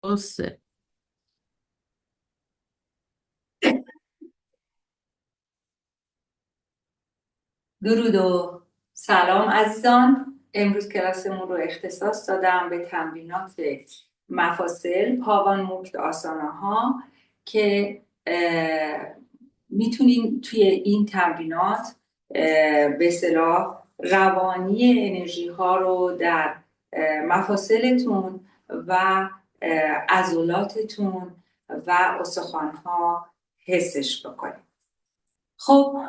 درسته. درود و سلام عزیزان. امروز کلاسمون رو اختصاص دادم به تمرینات مفاصل، پاوان موکت آسانه ها که میتونین توی این تمرینات به اصطلاح روانی انرژی ها رو در مفاصلتون و عضلاتتون و استخوان ها حسش بکنید. خب،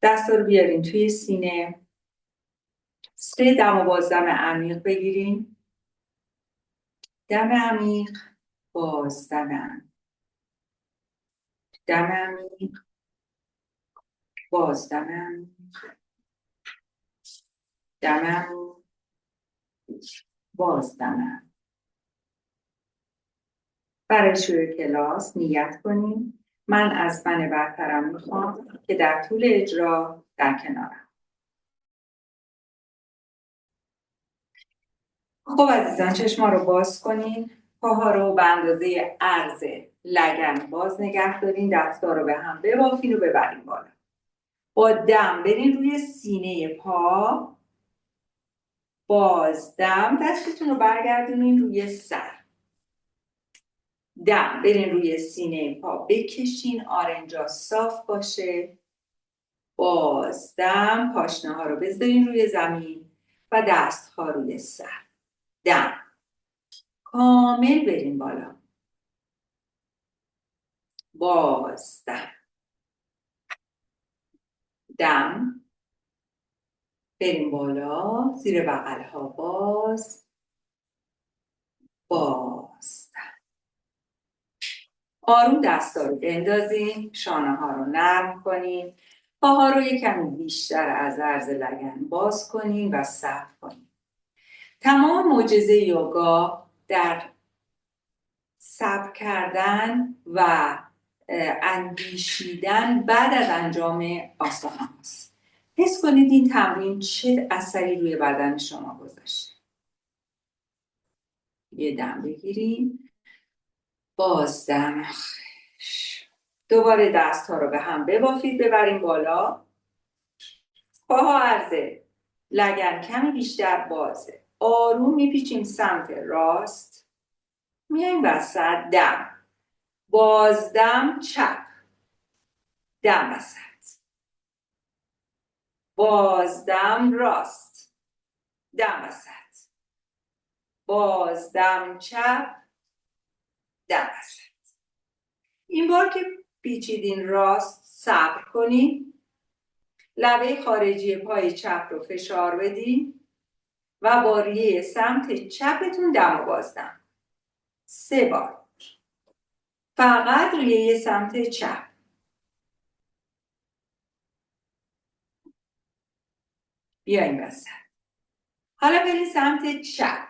دست رو بیارین توی سینه، 3 دم و بازدم عمیق بگیرین. دم عمیق، بازدم عمیق، دم عمیق، بازدم عمیق، دم عمیق، بازدم عمیق. برای شروع کلاس نیت کنین. من از من برترم میخوام که در طول اجرا در کنارم. خب عزیزان، چشما رو باز کنین. پاها رو به اندازه عرض لگن باز نگه دارین. دستا رو به هم ببافین و ببرین بالا. با دم برین روی سینه پا، بازدم دستتون رو برگردونین روی سر. دم برین روی سینه پا بکشین، آرنجا صاف باشه. بازدم پاشنه ها رو بذارین روی زمین و دست ها روی سر. دم کامل برین بالا. بازدم، دم برین بالا، زیر بغل ها باز. آروم دستا رو بندازین، شانه ها رو نرم کنین، پاها رو یک کمی بیشتر از عرض لگن باز کنین و صبر کنین. تمام معجزه یوگا در صبر کردن و اندیشیدن بعد از انجام آسان هاست. حس کنید این تمرین چه اثری روی بدن شما گذاشته. یه دم بگیرین، بازدم، دوباره دست ها رو به هم ببافید، ببرین بالا. پاها عرضه، لگن کمی بیشتر بازه. آروم میپیچیم سمت راست، میایم وسط. دم، بازدم چپ، دم وسط، بازدم راست، دم وسط، بازدم چپ، دم وسط. این بار که پیچیدین راست صبر کنین. لبه خارجی پای چپ رو فشار بدین و با ریه سمت چپتون دم و بازدم. 3 بار. فقط ریه سمت چپ. بیاین وسط. حالا برین سمت چپ.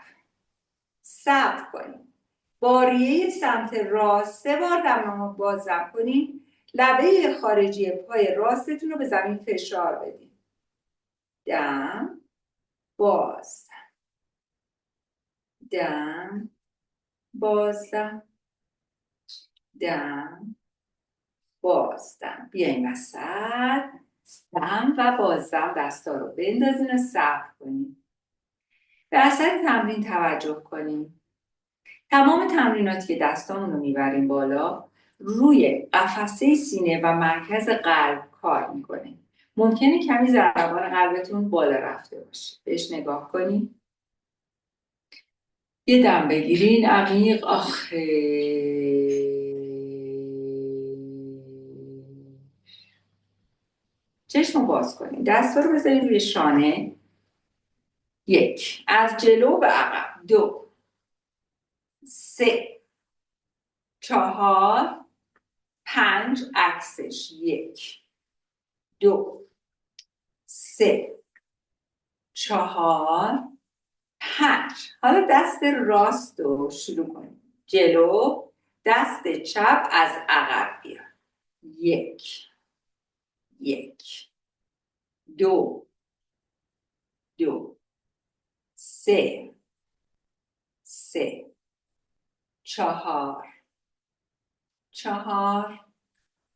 صبر کنین. با ریه سمت راست 3 بار دم و بازدم کنین. لبه خارجی پای راستتون رو به زمین فشار بدین. دم، بازدم، دم، بازدم، دم، بازدم. بیاین وسط. دم و بازدم دستا رو بندازین و صبر کنین. به اثر تمرین توجه کنین. تمام تمریناتی که دستامون رو میبریم بالا روی قفسه سینه و مرکز قلب کار میکنه. ممکنه کمی ضربان قلبتون بالا رفته باشه. بهش نگاه کنین. یه دم بگیرین عمیق. چشم باز کنین. دستا رو بذارین روی شانه. 1 از جلو به عقب. 2 3 4 5 عکسش. 1 2 3 4 5. حالا دست راست رو شروع کنیم. جلو. دست چپ از عقب بیار. 1 1 2 2 3 3 4 4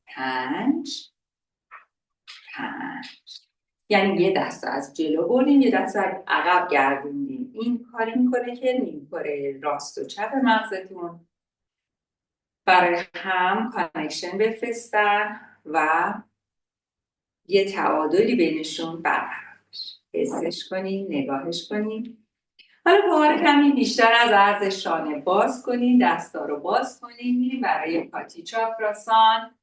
5 5. یعنی یه دست از جلو بردیم، یه دست از عقب گردوندیم. این کاری میکنه که نیمکره راست و چپ مغزتون برای هم کانکشن بفرستن و یه تعادلی بینشون برقرار بشه. حسش کنین، نگاهش کنین. حالا پاها رو کمی بیشتر از عرض شانه باز کنین، دستا رو باز کنین، میریم برای پاتی چاکراسان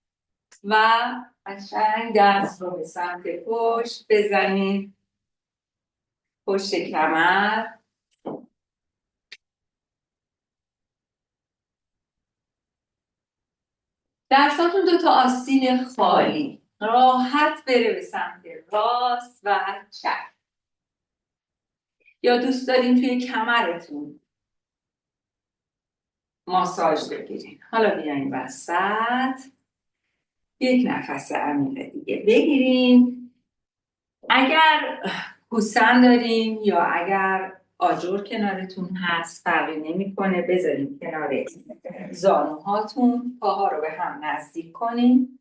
و قشنگ دست رو به سمت پشت بزنین، پشت کمر. دستاتون 2 تا آستین خالی راحت بره به سمت راست و چپ. یا دوست دارین توی کمرتون ماساژ بگیرین. حالا بیاین وسط، یک نفس عمیق دیگه بگیرین. اگر کوسن دارین یا اگر آجر کنارتون هست فرقی نمیکنه، بذارین کنار زانوهاتون، پاها رو به هم نزدیک کنین،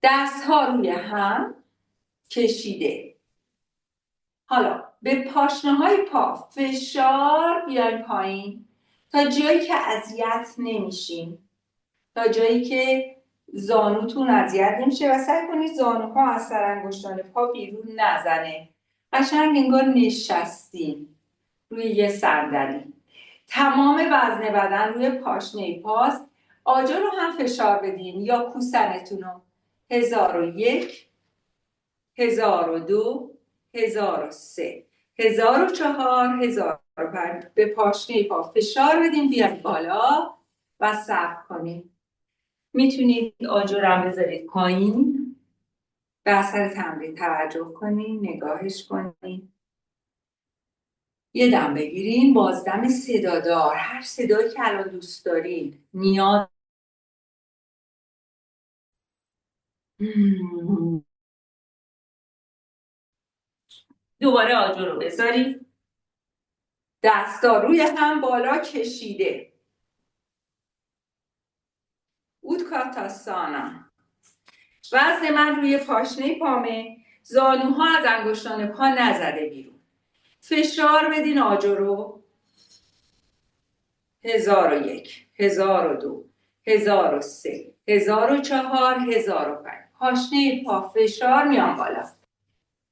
دستها روی هم کشیده. حالا به پاشنه‌های پا فشار بیاین پایین تا جایی که اذیت نمیشین، تا جایی که زانوتون اذیت نمیشه و سعی کنید زانوها از سر انگشتان پا بیرون نزنه. قشنگ انگار نشستین روی یه صندلی. تمام وزن بدن روی پاشنه پاست. آجر رو هم فشار بدین یا کوسنتون رو. 1001 1002 1003 1004 1005. به پاشنه پا فشار بدین، بیاین بالا و صبر کنین. میتونید آجرم بذارید پایین، به اثر تمرین توجه کنین، نگاهش کنین. یه دم بگیرین، بازدم صدادار، هر صدایی که الان دوست دارین. نیاز دوباره آجر رو بذارید، دستا روی هم بالا کشیده. اوتکاتاسانا. وزن من روی پاشنه پامه، زانوها از انگشتان پا نزده بیرون. فشار بدین آجر رو. 1001 1002 1003 1004 1005. پاشنه پا فشار میان بالا.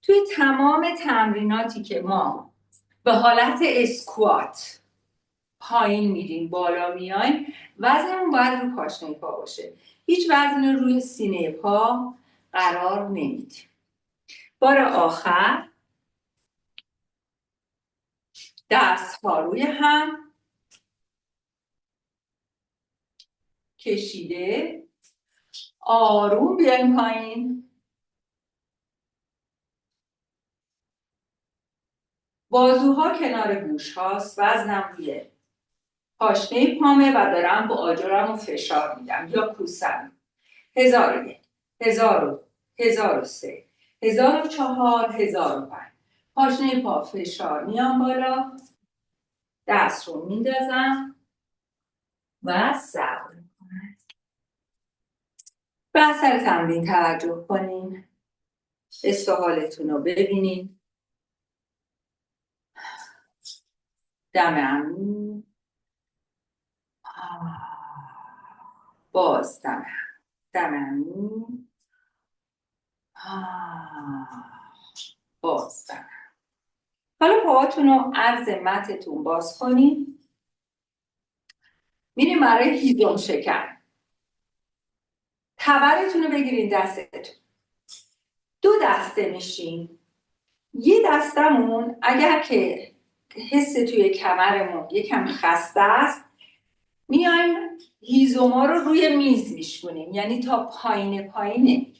توی تمام تمریناتی که ما به حالت اسکوات پایین میریم بالا میایم، وزنمون باید رو پاشنه پا باشه. هیچ وزن روی سینه پا قرار نمیدیم. بار آخر دست ها روی هم کشیده، آروم بیایم پایین. بازوها کنار گوش هاست، وزنم روی پاشنه پامه و دارم با آجرم رو فشار میدم یا کوسم. 1001 1002 1003 1004 1005. پاشنه پا فشار میام بالا، دست رو میندازم و صبر میکنم. به اثر تمرین توجه کنین، استحالتون رو ببینین. دم عمیق، باز دم عمیق، باز دم. حالا پاهاتون رو عرض متتون باز کنین، میریم برای هیزم شکن. تبرتون رو بگیرین دستتون، 2 دسته میشین. یه دستمون اگر که حس توی کمرمون یکم خسته است، میایم هیزوما رو روی میز میشکنیم، یعنی تا پایین پایینه.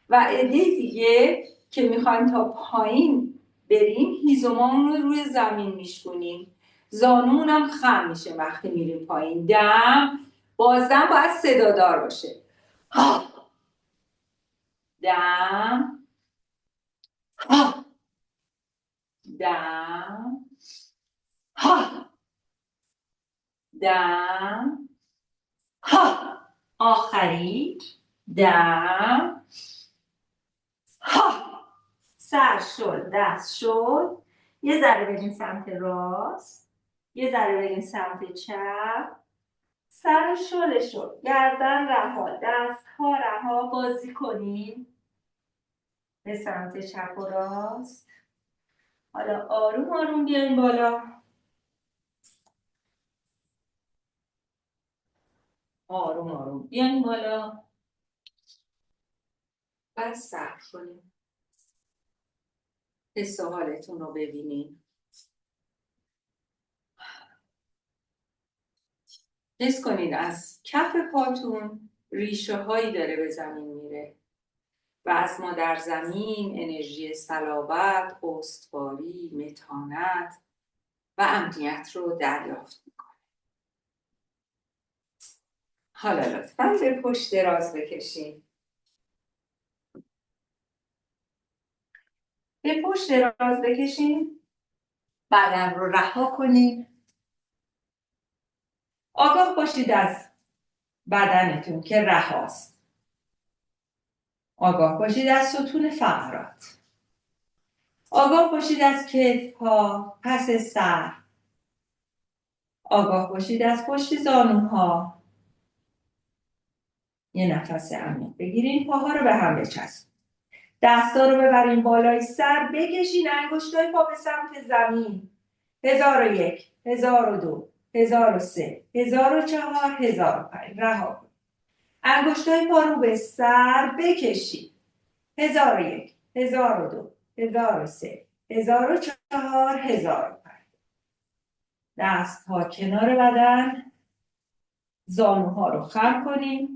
و عده دیگه که میخوایم تا پایین بریم، هیزومامون رو روی زمین میشکنیم. زانومون هم خم میشه وقتی میریم پایین. دم، بازدم باید صدادار باشه. دم، دم، دم ها. آخری دم ها. سر شد، دست شد. یه ذره بریم سمت راست، یه ذره بریم سمت چپ. سر شل شد، گردن رها، دست ها رها. بازی کنیم به سمت چپ و راست. حالا آروم آروم بیایم بالا. آروم آروم بیایم بالا و صبر کنیم. حس و حالتون رو ببینیم. حس کنید از کف پاتون ریشه هایی داره به زمین میره و از ما در زمین انرژی صلابت، استواری، متانت و امنیت رو دریافت میکنه. حالا لطفاً به پشت دراز بکشین. به پشت دراز بکشین. بدن رو رها کنین. آگاه باشید از بدنتون که رهاست. آگاه باشید از ستون فقرات. آگاه باشید از کتف‌ها، پس سر. آگاه باشید از پشت زانوها. یه نفس عمیق بگیرین، پاها رو به هم بچسبونید. دستا رو ببرین بالای سر، بکشین انگشتای پا به سمت زمین. 1001 1002 1003 1004 1005. رها کنید. انگشتای پا رو به سر بکشید. 1001 1002 1003 1004 1005. دست ها کنار بدن. زانوها رو خم کنیم.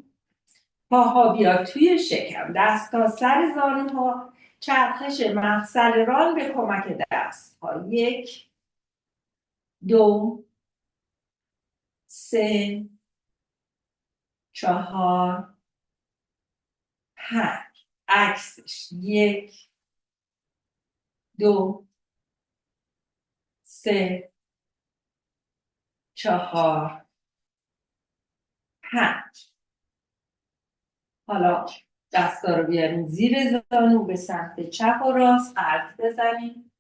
پاها بیاد توی شکم. دست ها سر زانوها. چرخش مفصل ران به کمک دست ها. 1 2 3 4 5. عکسش. 1 2 3 4 5. حالا دستا رو بیاریم زیر زانو، به سمت چپ و راست قلط بزنیم.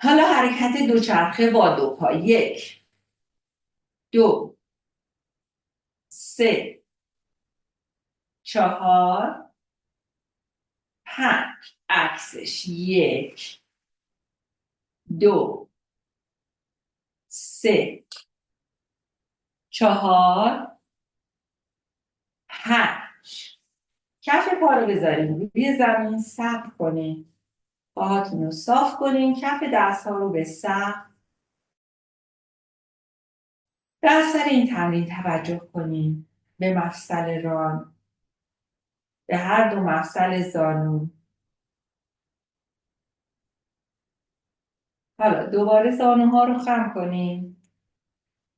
حالا حرکت دوچرخه با دو پا. 1 2 3 4 5. عکسش. 1 2 3 4 5. کف پا رو بذاریم روی زمین، صبر کنیم. پاهاتون رو صاف کنین. کف دست ها رو به سقف. به اثر این تمرین توجه کنین به مفصل ران، به هر دو مفصل زانو. حالا دوباره زانوها رو خم کنین.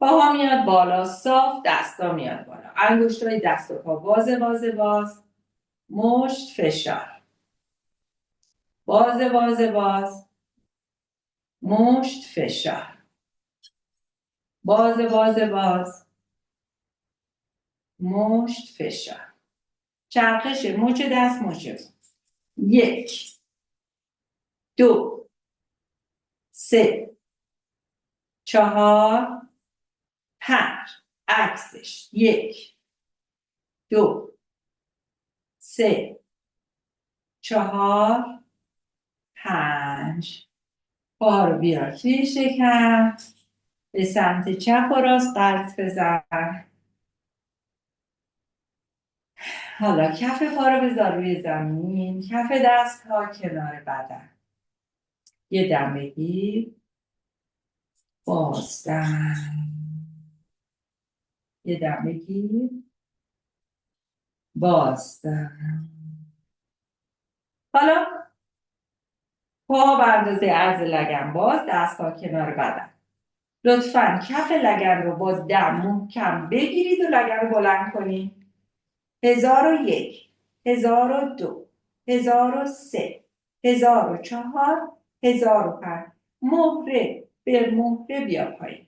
پاها میاد بالا صاف، دستا میاد بالا. انگشتای دست و پا باز باز باز. مشت فشار. باز باز باز. مشت فشار. باز باز باز. مشت فشار. چرخش مچ دست مچ پا. 1 2 3 4 5. عکسش. 1 2 3 4 5. پا رو بیار توی شکم. به سمت چپ و راست قلط بزن. حالا کف پا رو بذار روی زمین. کف دست ها کنار بدن. یه دم بگیر. بازدم. یه دم بگیر. بازدم. حالا پا به اندازه عرض لگن باز، دست ها کنار بدن. لطفاً کف لگن رو با دم محکم بگیرید و لگن رو بلند کنید. 1001 1002 1003 1004 1005. مهره به مهره بیا پایین.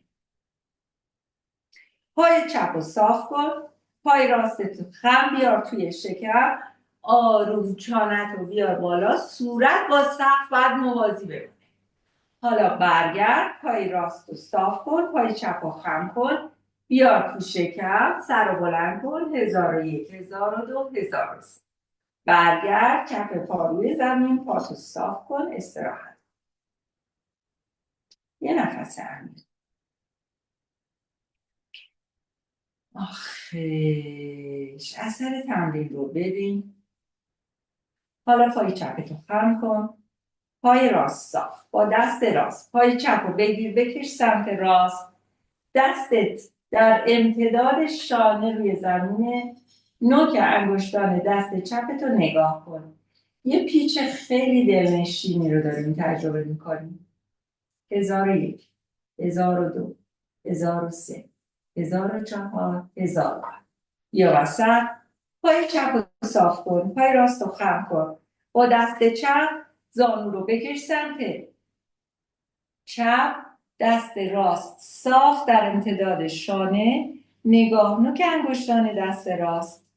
پای چپ رو صاف کن. پای راستت رو خم بیار توی شکم. آروم چانت رو بیار بالا. صورت با سقف باید موازی بمونه. حالا برگرد. پای راست رو صاف کن. پای چپ رو خم کن. بیار تو شکم. سر رو بلند کن. 1001 1002 1003. برگرد. کف پا روی زمین. پاتو صاف کن. استراحت. یه نفس عمیق. آخیش اثر تمرین رو ببین. حالا پای چپتو خم کن. پای راست صاف. با دست راست پای چپ رو بگیر بکش سمت راست. دستت در امتداد شانه روی زمینه. نوک انگشتان دست چپتو نگاه کن. یه پیچ خیلی دلنشینی رو داریم تجربه میکنیم. 1001 1002 1003 1004 1000. یا وسط. پای چپ رو صاف کن. پای راست رو خم کن. با دست چپ زانو رو بکش سمت چپ. دست راست صاف در امتداد شانه. نگاه نوک انگشتان دست راست.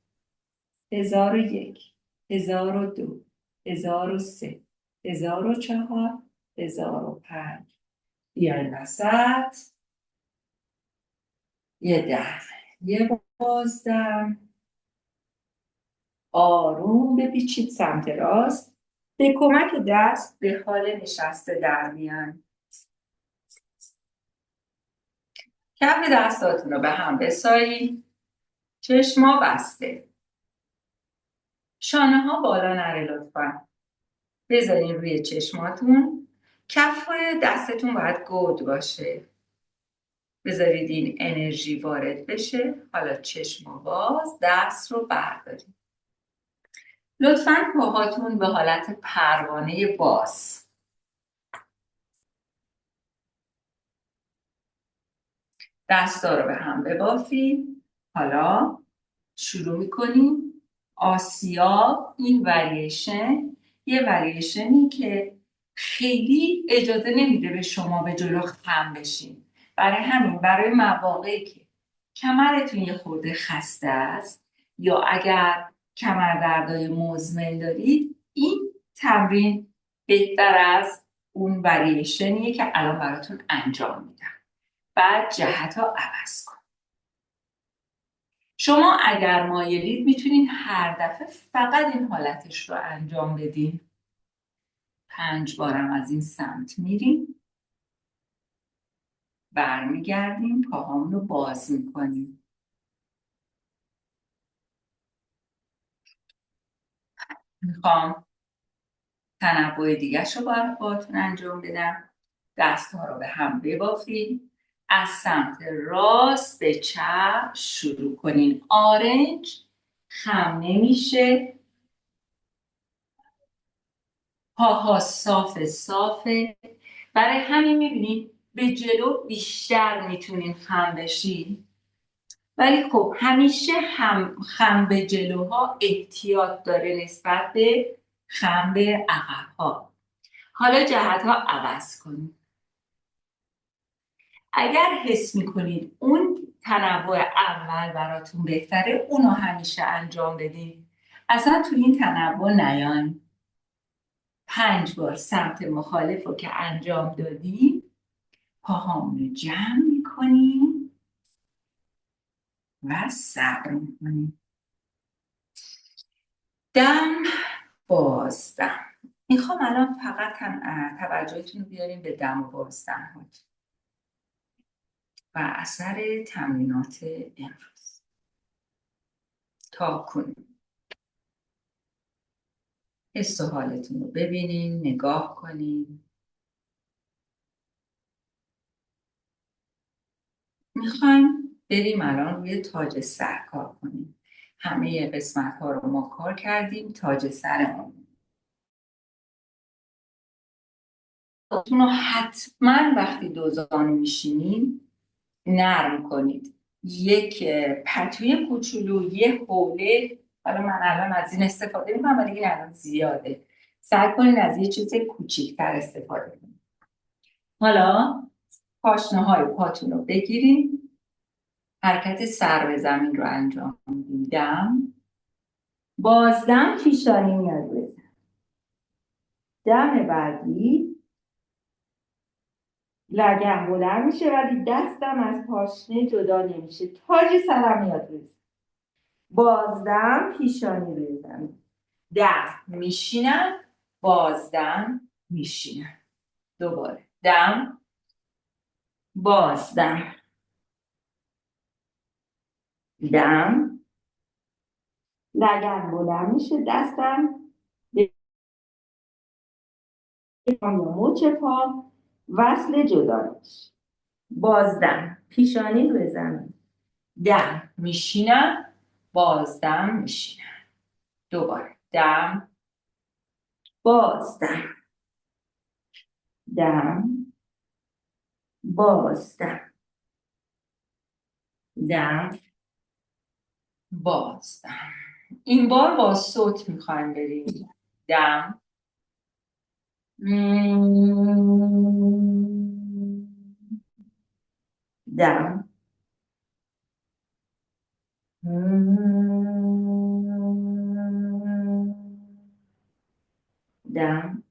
1001 1002 1003 1004 1005. بیاین وسط. یه 10 یه 12. آروم بپیچید سمت راست. به کمک دست به حال نشسته در میان. کف دستاتون رو به هم بسایید. چشما بسته. شانه ها بالا نره لطفا. بذارین روی چشماتون. کف دستتون باید گود باشه. بذارید این انرژی وارد بشه. حالا چشم باز. دست رو بردارید. لطفاً پاهاتون به حالت پروانه باز. دستا رو به هم ببافید. حالا شروع میکنیم. آسیا این وریشن یه وریشنی که خیلی اجازه نمیده به شما به جلو خم بشین. برای همین برای مواقعی که کمرتون یه خورده خسته است یا اگر کمردردهای مزمن دارید این تمرین بهتر از اون وریشنیه که الان براتون انجام میدم. بعد جهت ها عوض کن. شما اگر مایلید میتونین هر دفعه فقط این حالتش رو انجام بدین. 5 بارم از این سمت میریم. برمیگردیم. پاهامون رو باز میکنیم. میخوام تنوع دیگه رو باهاتون انجام بدم. دست ها رو به هم ببافید. از سمت راست به چپ شروع کنین. آرنج خم نمیشه. پاها صافه. برای همین میبینید به جلو بیشتر میتونین خم بشین. ولی خب همیشه خم به جلوها احتیاط داره نسبت به خم به عقبها. حالا جهتها عوض کنید. اگر حس میکنید اون تنوع اول براتون بهتره اونو همیشه انجام بدید. اصلا تو این تنوع نیاین. 5 بار سمت مخالف رو که انجام دادیم پاهامون رو جمع میکنیم و صبر میکنیم. دم بازدم. میخوام الان فقط توجهتون رو بیاریم به دم و بازدم ها و اثر تمرینات امروز. تا کنیم حس و حالتون رو ببینین. نگاه کنین. میخوایم بریم الان روی تاج سر کار کنیم. همه قسمت ها رو ما کار کردیم. تاج سرمون خودتون رو حتما وقتی دو زانو میشینین نرم کنید. یک پتوی کوچولو، یه حوله. حالا من الان از این استفاده میکنم ولی این الان زیاده. سعی کنید از یه چیز کوچیک‌تر استفاده کنید. حالا پاشنه‌های پاتون رو بگیریم، حرکت سر به زمین رو انجام میدم. بازدم پیشانی میاد بزن. دم بعدی لگن بلند میشه ولی دستم از پاشنه جدا نمیشه. تاج سرم میاد بزن. بازدم پیشانی بزن. دم میشینم، بازدم میشینم. دوباره دم، بازدم، دم، لگن بلند میشه، دستم به مچ پا وصل جدا میشه. بازدم پیشانی بزنم. دم میشینم، بازدم میشینم. دوباره دم، بازدم، دم، بازدم، دم، بازدم. این بار با صوت میخوایم بریم. دم، دم، دم،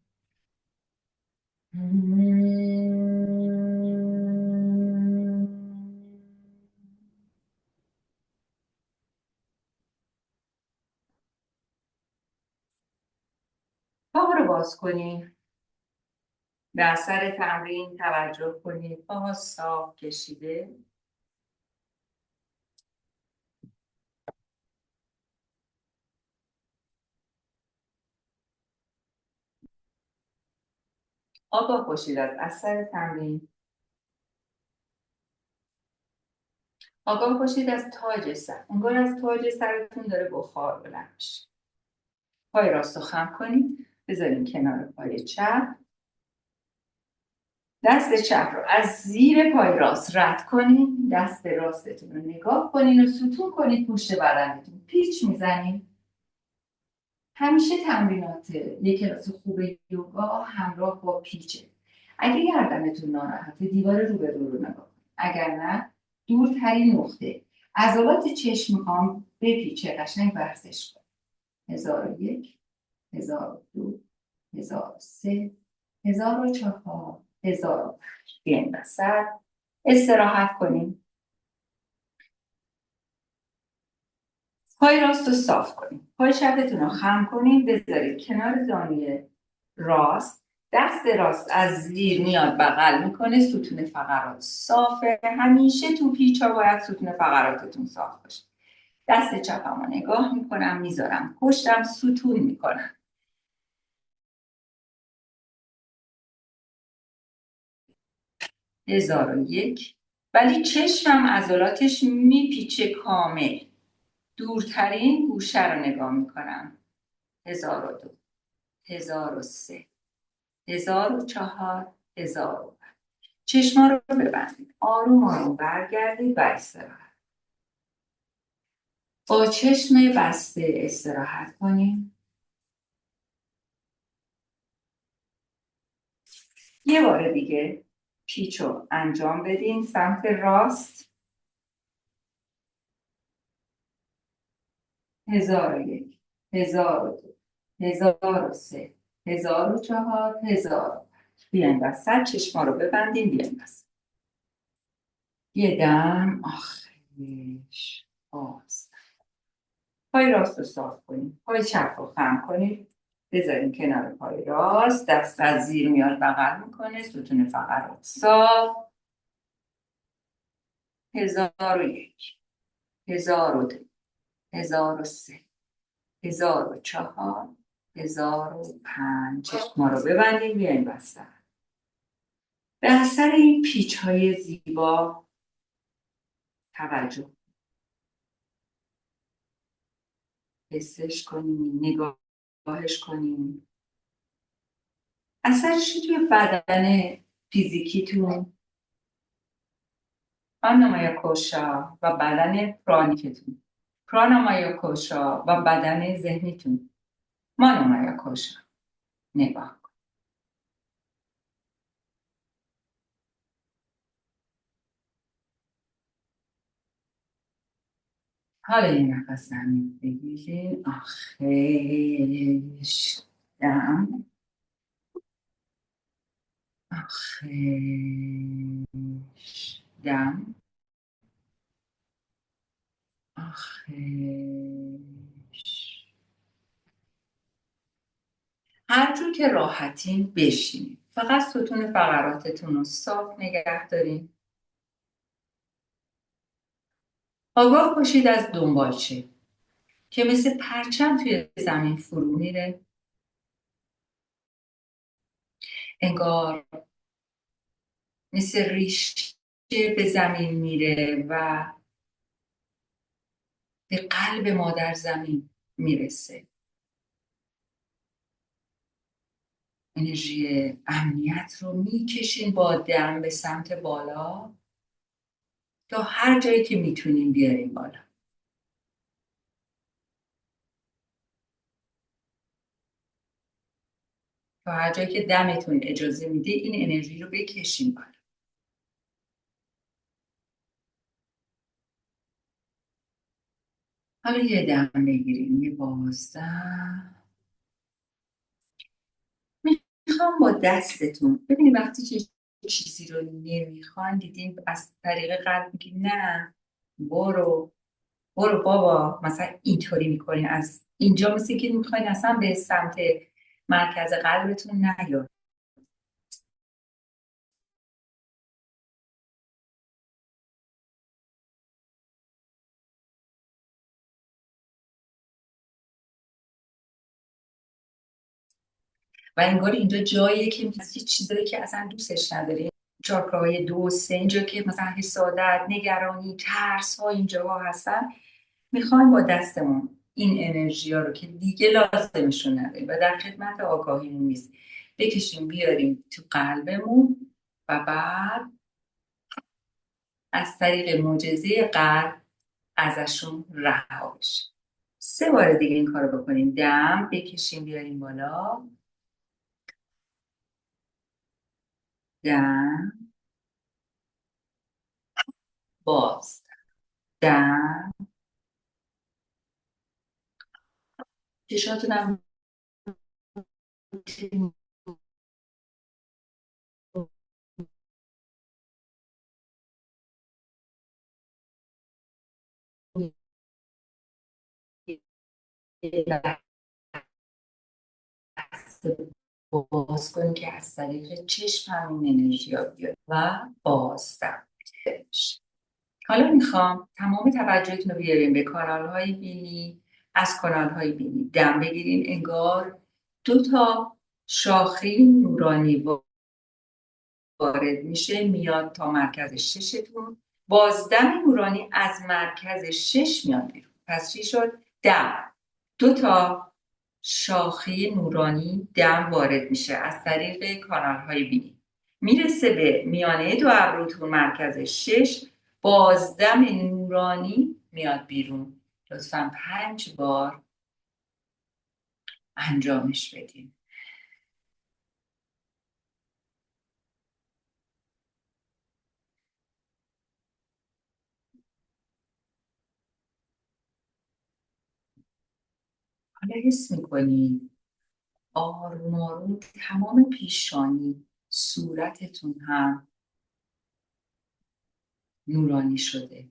پا رو باز کنیم. به اثر تمرین توجه کنید پاها صاف کشیده. آگاه باشید از اثر تمرین. آگاه باشید از تاج سر. انگار از تاج سرتون داره بخار بلند میشه. پای راست رو خم کنید. بذارین کنار پای چپ. دست چپ رو از زیر پای راست رد کنید. دست راستتون رو نگاه کنید و ستون کنید پشت بدنتون. پیچ میزنید. همیشه تمرینات یک کلاس خوب یوگا همراه با پیچه. اگه گردنتون ناراحته دیوار روبرو رو نگاه کنید. اگر نه دورترین نقطه عضلات چشم میخوام بپیچه قشنگ ورزش کنید. 1001 1002 1003 1004 1005. بیاین وسط استراحت کنیم. پای راست رو صاف کنیم. پای چپتون رو خم کنیم. بذارید کنار زانوی راست. دست راست از زیر میاد بغل میکنه. ستون فقرات صافه. همیشه تو پیچا باید ستون فقراتتون صاف باشه. دست چپم رو نگاه میکنم میذارم پشتم ستون میکنم. 1001. ولی چشمم عضلاتش میپیچه کامل. دورترین گوشه رو نگاه میکنم. 1002 1003 1004 1005. چشما رو ببندید. آروم آروم برگردید و استراحت. با چشم بسته استراحت کنیم. یه بار دیگه پیچ رو انجام بدین سمت راست. 1001 1002 1003 1004 1005. بیاین وسط چشما رو ببندین بیاین وسط. یه دم آخرش باز. پای راست رو صاف کنید. پای چپ رو خم کنید. بذارین کنار پای راست. دست از زیر میاد بغل میکنه. ستون فقرات صاف. 1001 1002 1003 1004 1005. چشما رو ببندید بیاین وسط. به اثر این پیچ های زیبا توجه حسش کنیم، نگاهش کنیم. اثرش توی بدن فیزیکیتون پرانامایا کوشا و بدن پرانیکتون. پرانامایا کوشا و بدن ذهنیتون. مانامایا کوشا. نگاه کن. حالا یه نفس عمیق بگیرین. آخیش دم. آخیش دم. آخیش. هر جور که راحتین بشینید. فقط ستون فقراتتون رو صاف نگه دارین. آگاه باشید از دنبالچه که مثل پرچم توی زمین فرو میره. انگار مثل ریشه به زمین میره و به قلب مادر زمین میرسه. انرژی امنیت رو میکشین با دم به سمت بالا تا هر جایی که میتونین بیارین بالا. تا هر جایی که دمتون اجازه میده این انرژی رو بکشین بالا. حالا یه دم بگیریم، یه بازدم. میخوام با دستتون ببینید وقتی که چیزی رو نمیخوان، دیدین از طریق قلب میگی نه برو برو بابا، مثلا اینطوری میکنین از اینجا، مثل که میخواین اصلا به سمت مرکز قلبتون نیاد. و انگار اینجا جاییه که یه چیزایی که اصلا دوستش نداری، چاکراهای 2 و 3، اینجا که مثلا حسادت، نگرانی، ترس ها اینجا هستن، میخوایم با دستمون این انرژی ها رو که دیگه لازمشون نداریم و در خدمت آگاهیمون نیست بکشیم بیاریم تو قلبمون و بعد از طریق معجزه قلب ازشون رها بشیم. 3 بار دیگه این کار رو بکنیم. دم بکشیم بیاریم بالا. دم. باز. دم. چشاتون هم باز کنیم که از طریق چشم همین انرژی ها بیاد و بازدم. حالا میخوام تمام توجهتون رو بیاریم به کانال های بینی. از کانال های بینی دم بگیرین، انگار 2 تا شاخه نورانی وارد میشه میاد تا مرکز ششتون. بازدم نورانی از مرکز شش میاد بیرون. پس چی شد؟ دم. 2 تا شاخه نورانی دم وارد میشه از طریق کانال های بینی، میرسه به میانه 2 ابروتون مرکز شش. بازدم نورانی میاد بیرون. لطفا 5 بار انجامش بدین. حالا حس میکنید آروم آروم تمام پیشانی صورتتون هم نورانی شده.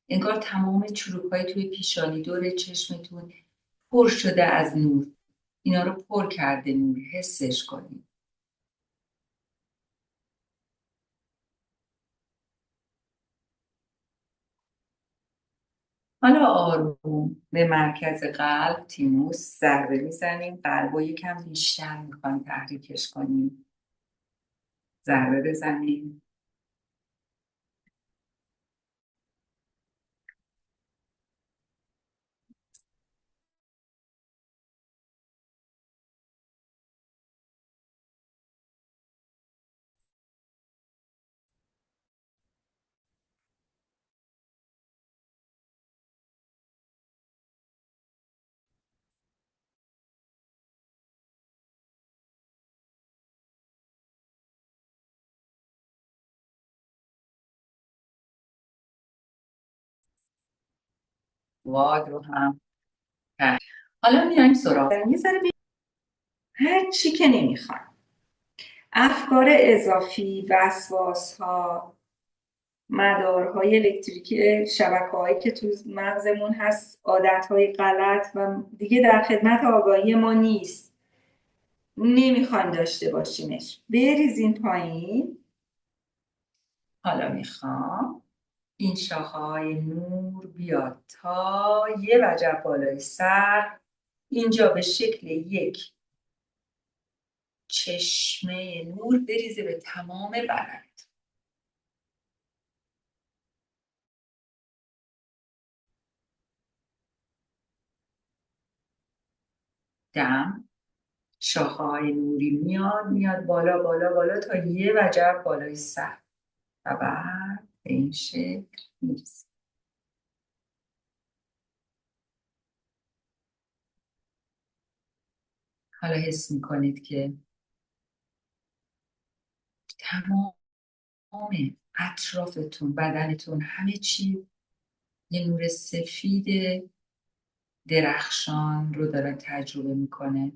انگار تمام چروک های توی پیشانی دور چشمتون پر شده از نور. اینا رو پر کرده نور. حسش کنید. حالا آروم به مرکز قلب تیموس ضربه میزنیم. قلب رو یکم بیشتر میخوایم تحریکش کنیم. ضربه بزنیم. واد رو هم کرد. حالا میایم سراغ یه ذره هر چی که نمیخوام، افکار اضافی، وسواس‌ها، مدارهای الکتریکی، شبکه‌هایی که تو مغزمون هست، عادت‌های غلط و دیگه در خدمت آگاهی ما نیست، نمیخوایم داشته باشیمش، بریزین پایین. حالا میخوام این شاخه‌های نور بیاد تا یه وجب بالای سر، اینجا به شکل یک چشمه نور بریزه به تمام بدن. دم شاخه‌های نوری میاد بالا بالا بالا تا یه وجب بالای سر و بعد به این شکل میرسه. حالا حس میکنید که تمام اطرافتون، بدنتون، همه چی یه نور سفید درخشان رو داره تجربه میکنه.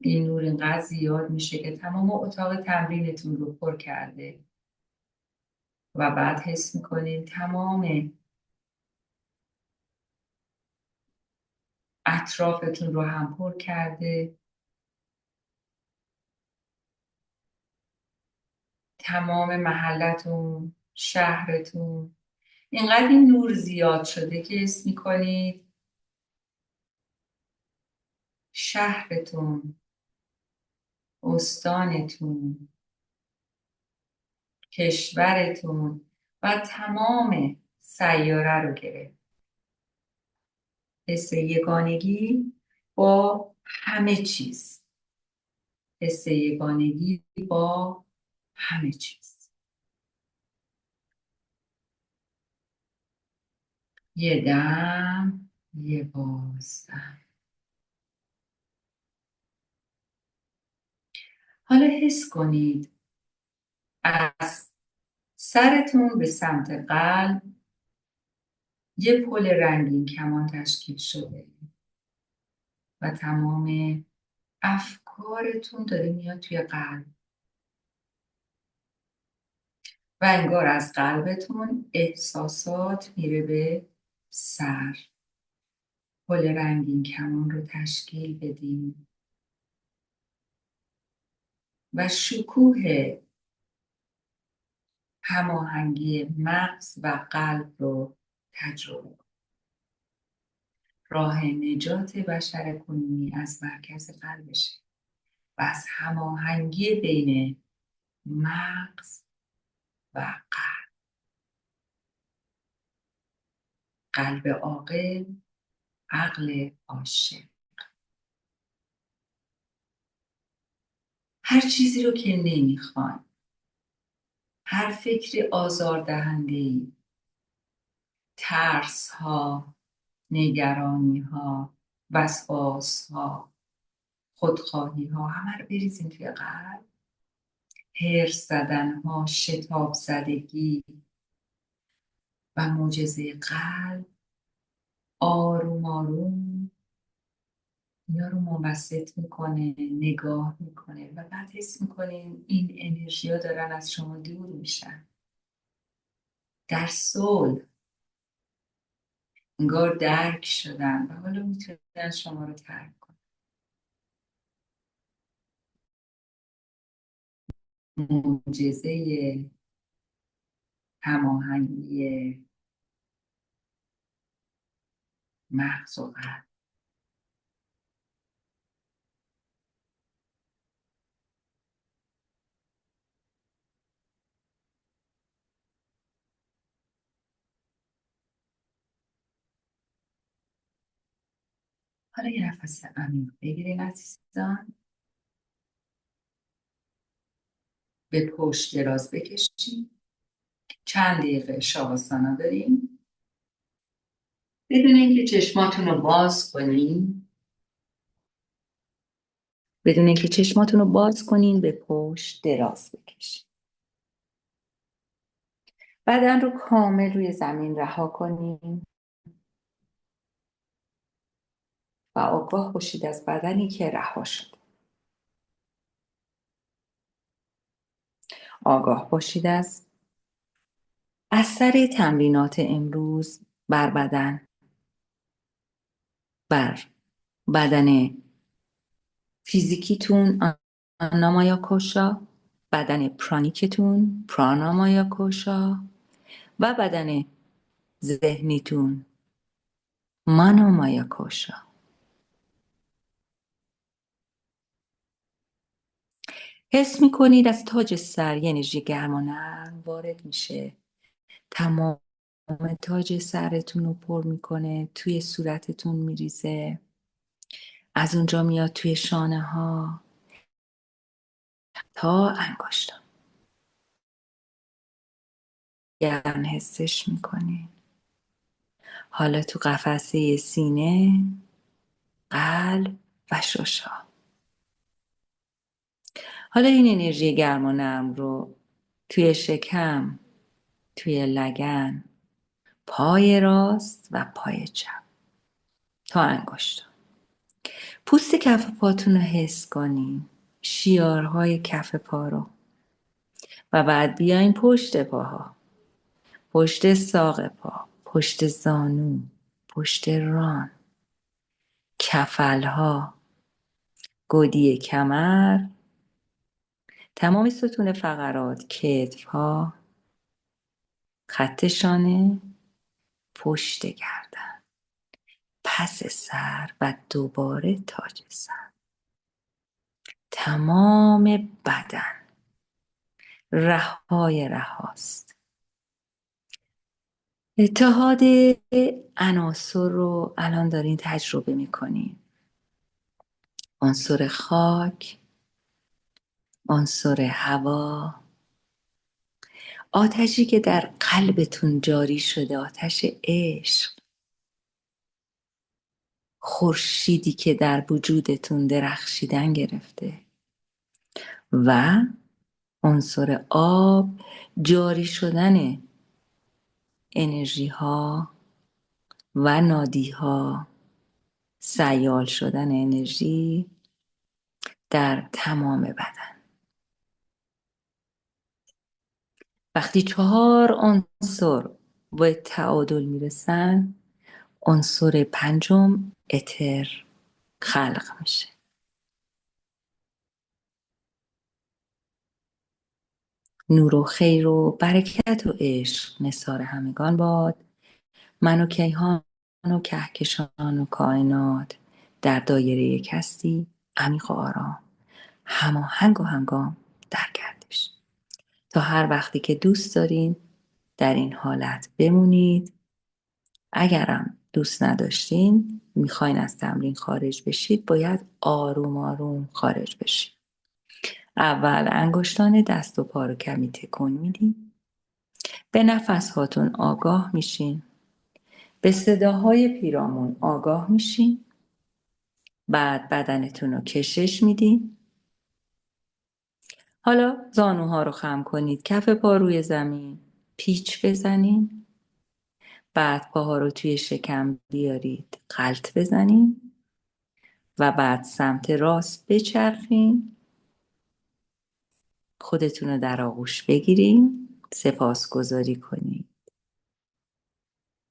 این نور اینقدر زیاد میشه که تمام اتاق تمرینتون رو پر کرده و بعد حس میکنین تمام اطرافتون رو هم پر کرده. تمام محلتون، شهرتون، اینقدر این نور زیاد شده که حس میکنید شهرتون، استانتون، کشورتون و تمام سیاره رو گرفت. حس یگانگی با همه چیز، حس یگانگی با همه چیز. یه دم، یه بازدم. حالا حس کنید از سرتون به سمت قلب یه پل رنگین کمان تشکیل شده و تمام افکارتون داره میاد توی قلب و انگار از قلبتون احساسات میره به سر. پل رنگین کمان رو تشکیل بدین و شکوه هماهنگی مغز و قلب رو تجربه کنید. راه نجات بشر کنونی از مرکز قلبشه و از هماهنگی بین مغز و قلب. قلب عاقل، عقل عاشق. هر چیزی رو که نمیخواین، هر فکر آزاردهنده‌ای، ترس ها، نگرانی ها، وسواس ها، خودخواهی ها، همه رو بریزین توی قلب. هرس زدن ها، شتاب زدگی و معجزه قلب آروم آروم اینا رو موسط میکنه، نگاه میکنه و بعد حس میکنین این انرژی ها دارن از شما دور میشن. در صلح انگار درک شدن و حالا میتونن شما رو ترک کنن. معجزه هماهنگی مغز و قلب. حالا یه نفس عمیق بگیرین عزیزان، به پشت دراز بکشین. چند دقیقه شاواسانا داریم. بدون اینکه چشماتون رو باز کنین، بدون اینکه چشماتون رو باز کنین به پشت دراز بکشین. بدن رو کامل روی زمین رها کنین. و آگاه باشید از بدنی که رها شد. آگاه باشید از اثر تمرینات امروز بر بدن فیزیکیتون آنامایا کوشا، بدن پرانیکتون پرانامایا کوشا و بدن ذهنیتون مانامایا کوشا. حس میکنید از تاج سر یه انرژی گرم و نرم وارد میشه، تمام تاج سرتون رو پر میکنه، توی صورتتون میریزه، از اونجا میاد توی شانه ها تا انگشتا. گرم حسش میکنید. حالا تو قفسه سینه، قلب و ششا. حالا این انرژی گرم و نرم رو توی شکم، توی لگن، پای راست و پای چپ تا انگشتا. پوست کف پاتون رو حس کنین، شیارهای کف پا رو، و بعد بیاین پشت پاها، پشت ساق پا، پشت زانو، پشت ران، کفلها، گودی کمر، تمام ستون فقرات، کتفها، خط شانه، پشت گردن، پس سر و دوباره تاج سر. تمام بدن رهاست. اتحاد عناصر رو الان دارین تجربه میکنین. عنصر خاک، عنصر هوا، آتشی که در قلبتون جاری شده، آتش عشق، خورشیدی که در وجودتون درخشیدن گرفته، و عنصر آب، جاری شدن انرژی ها و نادی ها، سیال شدن انرژی در تمام بدن. وقتی 4 عنصر به تعادل میرسن، عنصر پنجم اتر خلق میشه. نور و خیر و برکت و عشق نثار همگان باد. من و کیهان و کهکشان و کائنات در دایره یک هستی، عمیق و آرام، هماهنگ و هنگام در گردش. تا هر وقتی که دوست دارین در این حالت بمونید. اگرم دوست نداشتین، میخواین از تمرین خارج بشید، باید آروم آروم خارج بشید. اول انگشتان دست و پا رو کمی تکون میدین. به نفس هاتون آگاه میشین. به صداهای پیرامون آگاه میشین. بعد بدنتون رو کشش میدین. حالا زانوها رو خم کنید، کف پا روی زمین، پیچ بزنین. بعد پاها رو توی شکم بیارید، غلط بزنین و بعد سمت راست بچرخین. خودتون رو در آغوش بگیرین، سپاسگزاری کنین.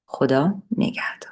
خدا نگهدار.